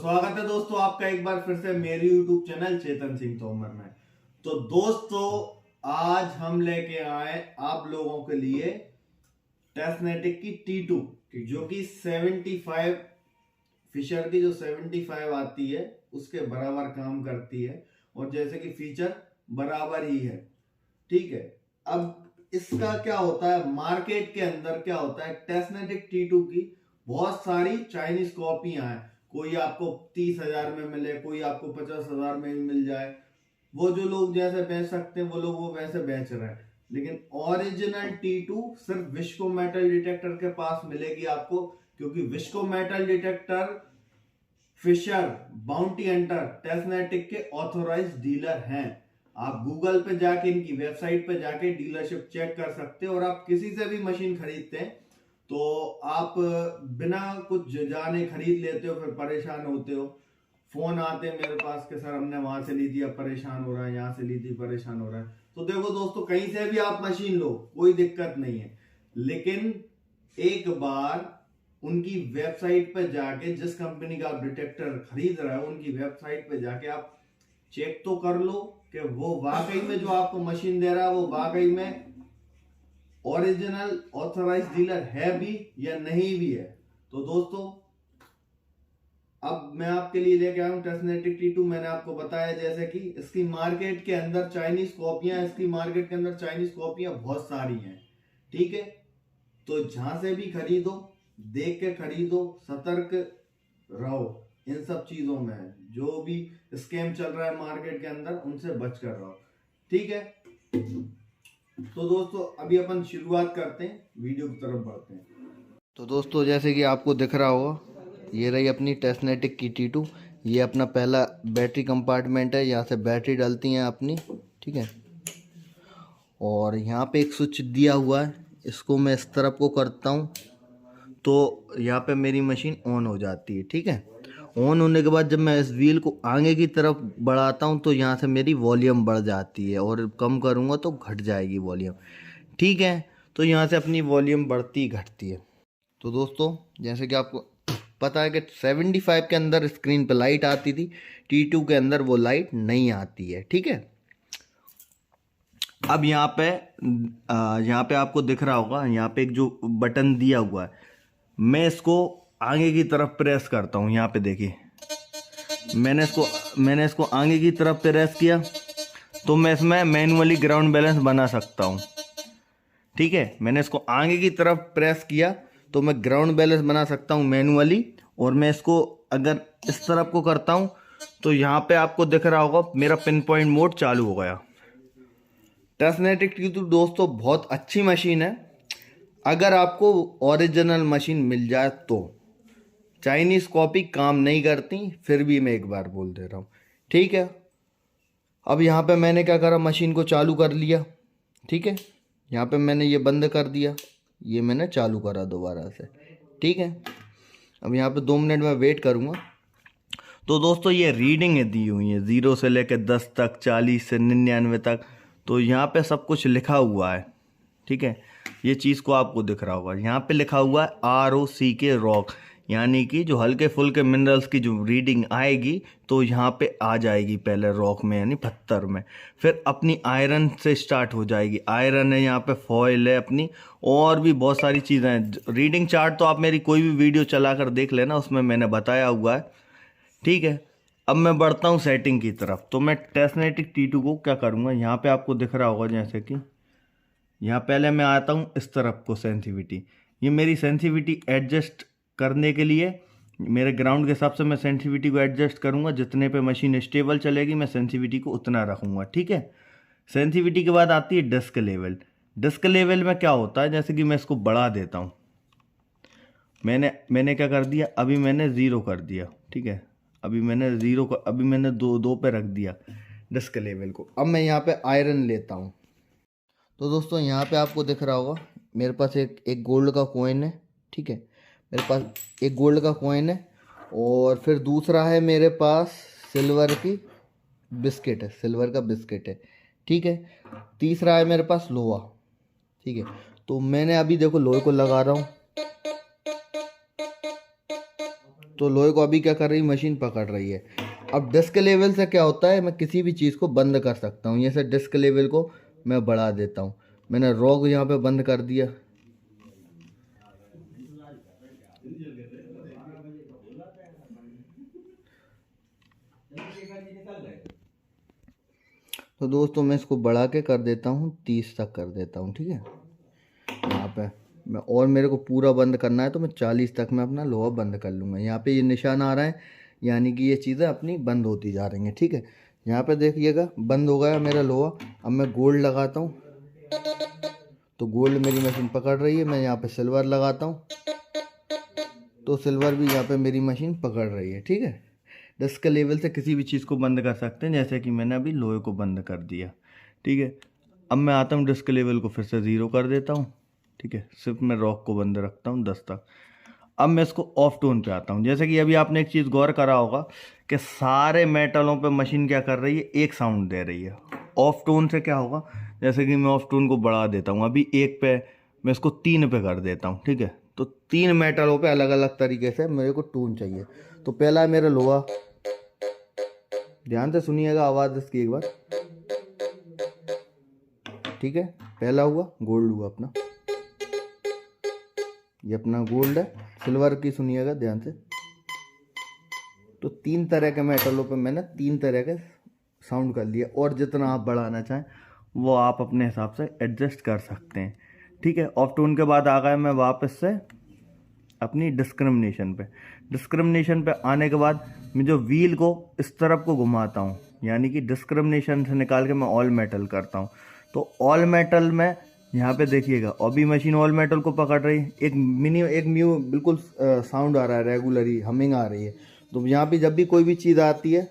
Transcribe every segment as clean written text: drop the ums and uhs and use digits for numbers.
स्वागत है दोस्तों आपका एक बार फिर से मेरे YouTube चैनल चेतन सिंह तोमर में। तो दोस्तों आज हम लेके आए आप लोगों के लिए टेस्टनेटिक की T2 जो कि 75 फिशर की जो 75 आती है उसके बराबर काम करती है और जैसे कि फीचर बराबर ही है। ठीक है, अब इसका क्या होता है, मार्केट के अंदर क्या होता है, टेस्टनेटिक T2 की बहुत सारी चाइनीज कॉपियां हैं। कोई आपको 30,000 में मिले, कोई आपको 50,000 में भी मिल जाए। वो जो लोग जैसे बेच सकते हैं वो लोग वो वैसे बेच रहे हैं, लेकिन ओरिजिनल T2 सिर्फ विस्को मेटल डिटेक्टर के पास मिलेगी आपको, क्योंकि विस्को metal detector Fisher, bounty hunter, टेस्टनेटिक के ऑथोराइज्ड डीलर हैं। आप गूगल पे जाके इनकी वेबसाइट पे जाके डीलरशिप चेक कर सकते हो और आप किसी से भी मशीन खरीदते हैं तो आप बिना कुछ जाने खरीद लेते हो, फिर परेशान होते हो। फोन आते हैं मेरे पास कि सर हमने वहां से ली थी अब परेशान हो रहा है, यहाँ से ली थी परेशान हो रहा है। तो देखो दोस्तों, कहीं से भी आप मशीन लो कोई दिक्कत नहीं है, लेकिन एक बार उनकी वेबसाइट पे जाके, जिस कंपनी का आप डिटेक्टर खरीद रहे हो उनकी वेबसाइट पे जाके आप चेक तो कर लो कि वो वाकई में जो आपको मशीन दे रहा है वो वाकई में ओरिजिनल ऑथराइज डीलर है भी या नहीं भी है। तो दोस्तों अब मैं आपके लिए लेके आया हूं टेस्टनेटिक T2। मैंने आपको बताया जैसे कि इसकी मार्केट के अंदर चाइनीज कॉपियां, इसकी मार्केट के अंदर चाइनीज कॉपियां बहुत सारी हैं। ठीक है, तो जहां से भी खरीदो देख के खरीदो, सतर्क रहो इन सब चीजों में। जो भी स्कैम चल रहा है मार्केट के अंदर उनसे बच कर रहो। ठीक है, तो दोस्तों अभी अपन शुरुआत करते हैं, वीडियो की तरफ बढ़ते हैं। तो दोस्तों जैसे कि आपको दिख रहा होगा, ये रही अपनी टेस्टनेटिक की T2। ये अपना पहला बैटरी कंपार्टमेंट है, यहाँ से बैटरी डलती हैं अपनी। ठीक है, और यहाँ पे एक स्विच दिया हुआ है, इसको मैं इस तरफ को करता हूँ तो यहाँ पे मेरी मशीन ऑन हो जाती है। ठीक है, ऑन होने के बाद जब मैं इस व्हील को आगे की तरफ बढ़ाता हूँ तो यहाँ से मेरी वॉल्यूम बढ़ जाती है और कम करूँगा तो घट जाएगी वॉल्यूम। ठीक है, तो यहाँ से अपनी वॉल्यूम बढ़ती घटती है। तो दोस्तों जैसे कि आपको पता है कि 75 के अंदर स्क्रीन पे लाइट आती थी, T2 के अंदर वो लाइट नहीं आती है। ठीक है, अब यहाँ पे आपको दिख रहा होगा, यहाँ पे एक जो बटन दिया हुआ है, मैं इसको आगे की तरफ प्रेस करता हूँ। यहाँ पे देखिए, मैंने इसको आगे की तरफ प्रेस किया तो मैं इसमें मैन्युअली ग्राउंड बैलेंस बना सकता हूँ। ठीक है, मैंने इसको आगे की तरफ प्रेस किया तो मैं ग्राउंड बैलेंस बना सकता हूँ मैन्युअली। और मैं इसको अगर इस तरफ को करता हूँ तो यहाँ पे आपको दिख रहा होगा मेरा पिन पॉइंट मोड चालू हो गया। टेस्टनेटिक की तो दोस्तों बहुत अच्छी मशीन है, अगर आपको ओरिजिनल मशीन मिल जाए तो। चाइनीज़ कॉपी काम नहीं करती, फिर भी मैं एक बार बोल दे रहा हूँ। ठीक है, अब यहाँ पे मैंने क्या करा, मशीन को चालू कर लिया। ठीक है, यहाँ पे मैंने ये बंद कर दिया, ये मैंने चालू करा दोबारा से। ठीक है, अब यहाँ पे 2 मिनट में वेट करूँगा। तो दोस्तों ये रीडिंग दी हुई है 0 से लेकर 10 तक, 40 से 99 तक। तो यहाँ पे सब कुछ लिखा हुआ है। ठीक है, ये चीज़ को आपको दिख रहा होगा, यहाँ पे लिखा हुआ है ROCK रॉक, यानी कि जो हल्के फुल्के मिनरल्स की जो रीडिंग आएगी तो यहाँ पे आ जाएगी पहले रॉक में यानी पत्थर में, फिर अपनी आयरन से स्टार्ट हो जाएगी। आयरन है, यहाँ पे फॉयल है अपनी, और भी बहुत सारी चीज़ें हैं। रीडिंग चार्ट तो आप मेरी कोई भी वीडियो चला कर देख लेना, उसमें मैंने बताया हुआ है। ठीक है, अब मैं बढ़ता हूँ सेटिंग की तरफ। तो मैं टेस्टनेटिक T2 को क्या करूँगा, यहाँ पे आपको दिख रहा होगा जैसे कि यहाँ पहले मैं आता हूँ इस तरफ को सेंसिटिविटी। ये मेरी सेंसिटिविटी एडजस्ट करने के लिए मेरे ग्राउंड के हिसाब से मैं सेंसिटिविटी को एडजस्ट करूँगा। जितने पे मशीन स्टेबल चलेगी मैं सेंसिटिविटी को उतना रखूँगा। ठीक है, सेंसिटिविटी के बाद आती है डिस्क लेवल। डिस्क लेवल में क्या होता है, जैसे कि मैं इसको बढ़ा देता हूँ, मैंने क्या कर दिया, अभी मैंने 0 कर दिया। ठीक है, अभी मैंने 0 को, अभी मैंने 2 पे रख दिया डिस्क लेवल को। अब मैं यहाँ पे आयरन लेता हूँ। तो दोस्तों यहाँ पे आपको दिख रहा होगा मेरे पास एक गोल्ड का कॉइन है। ठीक है, मेरे पास एक गोल्ड का कॉइन है, और फिर दूसरा है मेरे पास सिल्वर की बिस्किट है, सिल्वर का बिस्किट है। ठीक है, तीसरा है मेरे पास लोहा। ठीक है, तो मैंने अभी देखो लोहे को लगा रहा हूँ तो लोहे को अभी क्या कर रही है, मशीन पकड़ रही है। अब डिस्क लेवल से क्या होता है, मैं किसी भी चीज़ को बंद कर सकता हूँ। जैसे डिस्क लेवल को मैं बढ़ा देता हूँ, मैंने रॉक यहाँ पे बंद कर दिया। तो दोस्तों मैं इसको बढ़ा के कर देता हूँ 30 तक कर देता हूँ, ठीक है। यहाँ पे मैं, और मेरे को पूरा बंद करना है तो मैं 40 तक मैं अपना लोहा बंद कर लूँगा। यहाँ पे ये निशान आ रहा है, यानी कि ये चीज़ें अपनी बंद होती जा रही हैं, ठीक है। यहाँ पे देखिएगा बंद हो गया मेरा लोहा। अब मैं गोल्ड लगाता हूँ तो गोल्ड मेरी मशीन पकड़ रही है। मैं यहाँ पे सिल्वर लगाता हूँ तो सिल्वर भी यहाँ पे मेरी मशीन पकड़ रही है, ठीक है। डिस्क लेवल से किसी भी चीज़ को बंद कर सकते हैं, जैसे कि मैंने अभी लोहे को बंद कर दिया, ठीक है। अब मैं आता हूँ डिस्क लेवल को फिर से 0 कर देता हूँ, ठीक है। सिर्फ मैं रॉक को बंद रखता हूँ 10 तक। अब मैं इसको ऑफ टोन पे आता हूँ। जैसे कि अभी आपने एक चीज़ गौर करा होगा कि सारे मेटलों पे मशीन क्या कर रही है, एक साउंड दे रही है। ऑफ टोन से क्या होगा, जैसे कि मैं ऑफ टोन को बढ़ा देता हूँ, अभी 1 पे मैं इसको 3 पे कर देता हूँ, ठीक है। तो 3 मेटलों पे अलग अलग तरीके से मेरे को टोन चाहिए। तो पहला है मेरा लोहा, ध्यान से सुनिएगा आवाज़ इसकी एक बार, ठीक है। पहला हुआ गोल्ड, हुआ अपना, ये अपना गोल्ड है। सिल्वर की सुनिएगा ध्यान से। तो 3 तरह के मेटलों पे मैंने 3 तरह के साउंड कर लिया, और जितना आप बढ़ाना चाहें वो आप अपने हिसाब से एडजस्ट कर सकते हैं, ठीक है। ऑफ टोन के बाद आ गया मैं वापस से अपनी डिस्क्रिमिनेशन पे। डिस्क्रिमिनेशन पे आने के बाद मैं जो व्हील को इस तरफ को घुमाता हूँ, यानी कि डिस्क्रिमिनेशन से निकाल के मैं ऑल मेटल करता हूँ। तो ऑल मेटल में यहाँ पे देखिएगा अभी मशीन ऑल मेटल को पकड़ रही है। एक म्यू बिल्कुल साउंड आ रहा है, रेगुलरी हमिंग आ रही है। तो यहाँ पे जब भी कोई भी चीज़ आती है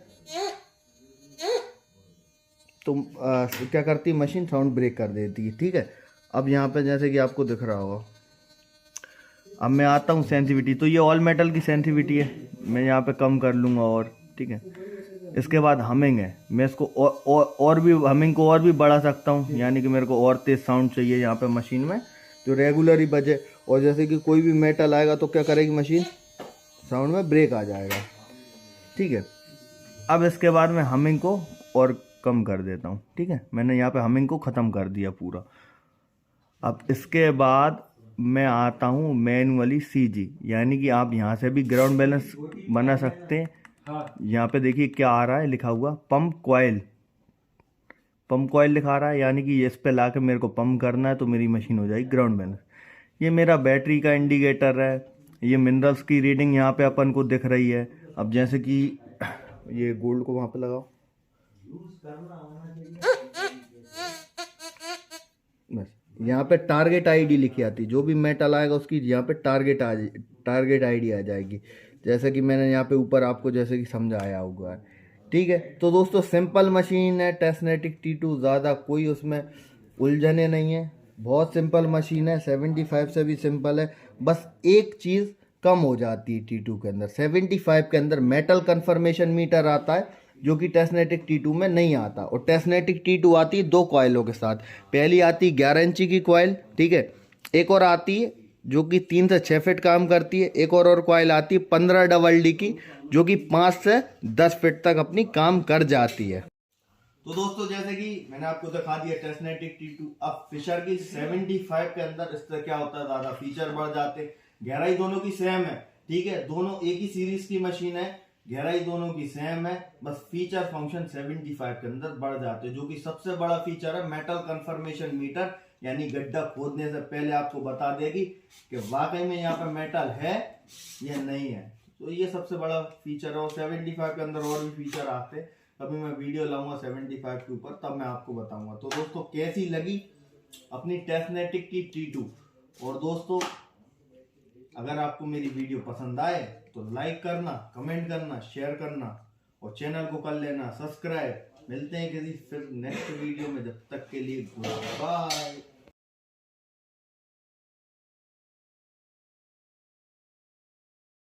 तो क्या करती है मशीन, साउंड ब्रेक कर देती है, ठीक है। अब यहाँ पे जैसे कि आपको दिख रहा होगा, अब मैं आता हूँ सेंसिटिविटी। तो ये ऑल मेटल की सेंसिटिविटी है, मैं यहाँ पे कम कर लूँगा, और ठीक है। इसके बाद हमिंग है, मैं इसको और भी हमिंग को और भी बढ़ा सकता हूँ, यानी कि मेरे को और तेज़ साउंड चाहिए यहाँ पे मशीन में, जो रेगुलर ही बजे। और जैसे कि कोई भी मेटल आएगा तो क्या करेगी मशीन, साउंड में ब्रेक आ जाएगा, ठीक है। अब इसके बाद मैं हमिंग को और कम कर देता हूँ, ठीक है। मैंने यहाँ पे हमिंग को ख़त्म कर दिया पूरा। अब इसके बाद मैं आता हूँ मैनुअली CG, यानी कि आप यहाँ से भी ग्राउंड बैलेंस बना सकते हैं। यहाँ पे देखिए क्या आ रहा है लिखा हुआ, पंप कॉइल लिखा रहा है, यानी कि इस पे ला के मेरे को पंप करना है तो मेरी मशीन हो जाएगी ग्राउंड बैलेंस। ये मेरा बैटरी का इंडिकेटर है, ये मिनरल्स की रीडिंग यहाँ पे अपन को दिख रही है। अब जैसे कि ये गोल्ड को वहाँ पे लगाओ, बस यहाँ पे टारगेट आईडी लिखी आती है, जो भी मेटल आएगा उसकी यहाँ पे टारगेट आईडी आ जाएगी, जैसे कि मैंने यहाँ पे ऊपर आपको जैसे कि समझाया होगा, ठीक है। तो दोस्तों सिंपल मशीन है टेस्नेटिक T2, ज़्यादा कोई उसमें उलझने नहीं है, बहुत सिंपल मशीन है। 75 से भी सिंपल है, बस एक चीज़ कम हो जाती है T2 के अंदर। 75 के अंदर मेटल कन्फर्मेशन मीटर आता है, जो कि टेस्नेटिक T2 में नहीं आता। और टेस्नेटिक T2 आती है 2 कॉइलों के साथ। पहली आती है 11 इंची की कॉइल, ठीक है। एक और आती है जो कि 3 से 6 फीट काम करती है। एक और कॉइल आती है 15 डबल डी की, जो कि 5 से 10 फीट तक अपनी काम कर जाती है। तो दोस्तों जैसे कि मैंने आपको दिखा दिया टेस्नेटिक T2। अब फिशर की 75 के अंदर इससे क्या होता है, ज्यादा फीचर बढ़ जाते। गहराई दोनों की सेम है, ठीक है, दोनों एक ही सीरीज की मशीन है, गहराई दोनों की सेम है, बस फीचर फंक्शन 75 के अंदर बढ़ जाते हैं। जो कि सबसे बड़ा फीचर है मेटल कन्फर्मेशन मीटर, यानी गड्ढा खोदने से पहले आपको बता देगी कि वाकई में यहाँ पे मेटल है या नहीं है। तो ये सबसे बड़ा फीचर है। और 75 के अंदर और भी फीचर आते हैं, अभी मैं वीडियो लाऊंगा 75 के ऊपर, तब मैं आपको बताऊंगा। तो दोस्तों कैसी लगी अपनी टेस्नेटिक की T2। और दोस्तों अगर आपको मेरी वीडियो पसंद आए तो लाइक करना, कमेंट करना, शेयर करना, और चैनल को कर लेना सब्सक्राइब। मिलते हैं किसी फिर नेक्स्ट वीडियो में, जब तक के लिए गुड बाय।